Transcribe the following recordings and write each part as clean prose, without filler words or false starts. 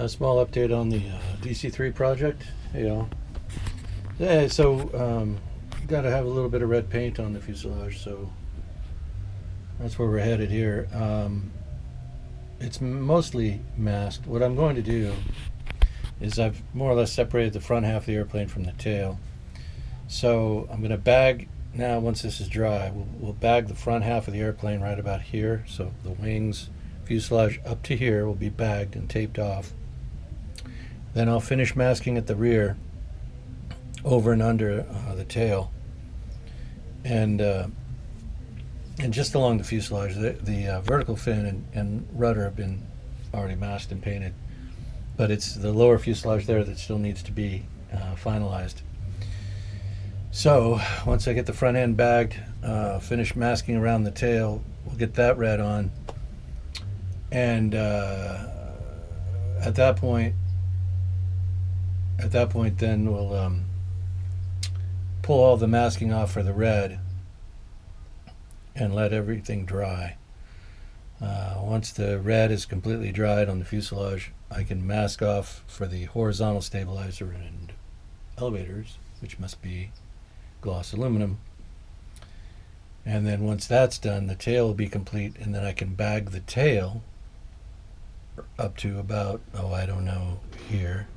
Small update on the DC-3 project. Yeah, so you got to have a little bit of red paint on the fuselage, so that's where we're headed here. It's mostly masked. What I'm going to do is I've more or less separated the front half of the airplane from the tail. So I'm going to bag, now once this is dry, we'll bag the front half of the airplane right about here. So the wings, fuselage up to here will be bagged and taped off. Then I'll finish masking at the rear, over and under the tail, and just along the fuselage. The vertical fin and rudder have been already masked and painted, but it's the lower fuselage there that still needs to be finalized. So once I get the front end bagged, finish masking around the tail, we'll get that red on, and at that point then we'll pull all the masking off for the red and let everything dry. Once the red is completely dried on the fuselage, I can mask off for the horizontal stabilizer and elevators, which must be gloss aluminum. And then once that's done, the tail will be complete, and then I can bag the tail up to about, I don't know, here.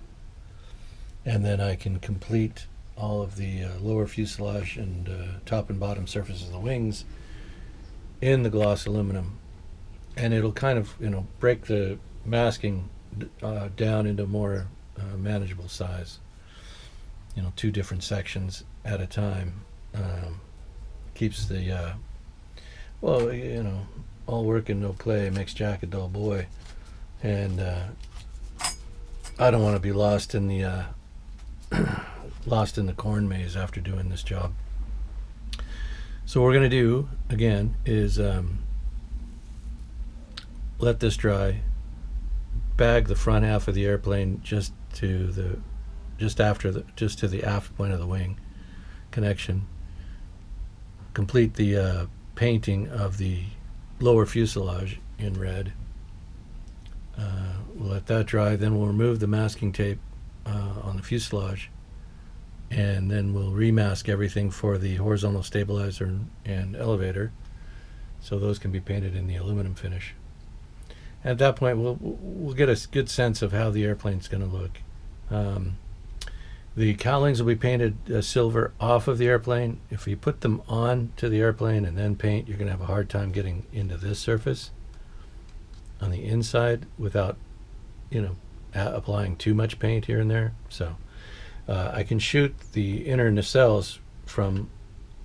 And then I can complete all of the lower fuselage and top and bottom surfaces of the wings in the gloss aluminum. And it'll kind of, break the masking down into more manageable size. 2 different sections at a time. Keeps the, all work and no play makes Jack a dull boy. And I don't want to be lost in the corn maze after doing this job. So what we're going to do again is let this dry, bag the front half of the airplane just to the aft point of the wing connection, complete the painting of the lower fuselage in red. We'll let that dry, then we'll remove the masking tape on the fuselage, and then we'll remask everything for the horizontal stabilizer and elevator, so those can be painted in the aluminum finish. At that point, we'll get a good sense of how the airplane's going to look. The cowlings will be painted silver off of the airplane. If you put them on to the airplane and then paint, you're going to have a hard time getting into this surface on the inside without, applying too much paint here and there. So I can shoot the inner nacelles from,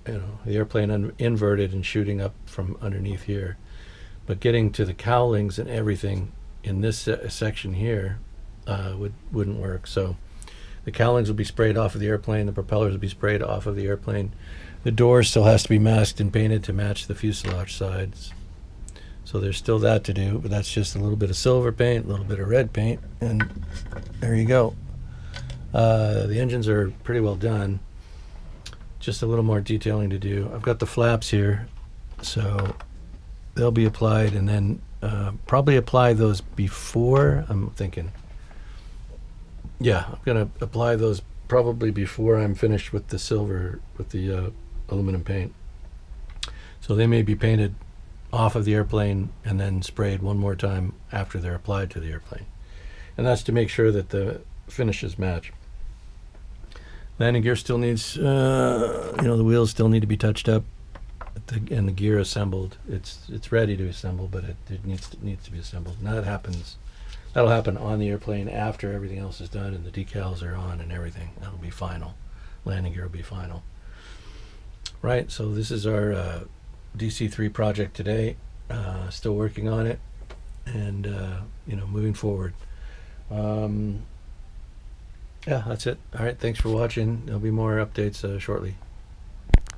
the airplane inverted and shooting up from underneath here. But getting to the cowlings and everything in this section here wouldn't work. So the cowlings will be sprayed off of the airplane. The propellers will be sprayed off of the airplane. The door still has to be masked and painted to match the fuselage sides. So there's still that to do, but that's just a little bit of silver paint, a little bit of red paint, and there you go. The engines are pretty well done. Just a little more detailing to do. I've got the flaps here, so they'll be applied, and then probably apply those before, I'm thinking. Yeah, I'm going to apply those probably before I'm finished with the silver, with the aluminum paint. So they may be painted off of the airplane and then sprayed one more time after they're applied to the airplane. And that's to make sure that the finishes match. Landing gear still needs, the wheels still need to be touched up, and the gear assembled. It's ready to assemble, but it needs to be assembled. And that'll happen on the airplane after everything else is done and the decals are on and everything. That'll be final. Landing gear will be final. Right, so this is our DC-3 project today. Still working on it, and moving forward. Yeah, that's it. All right, thanks for watching. There'll be more updates shortly.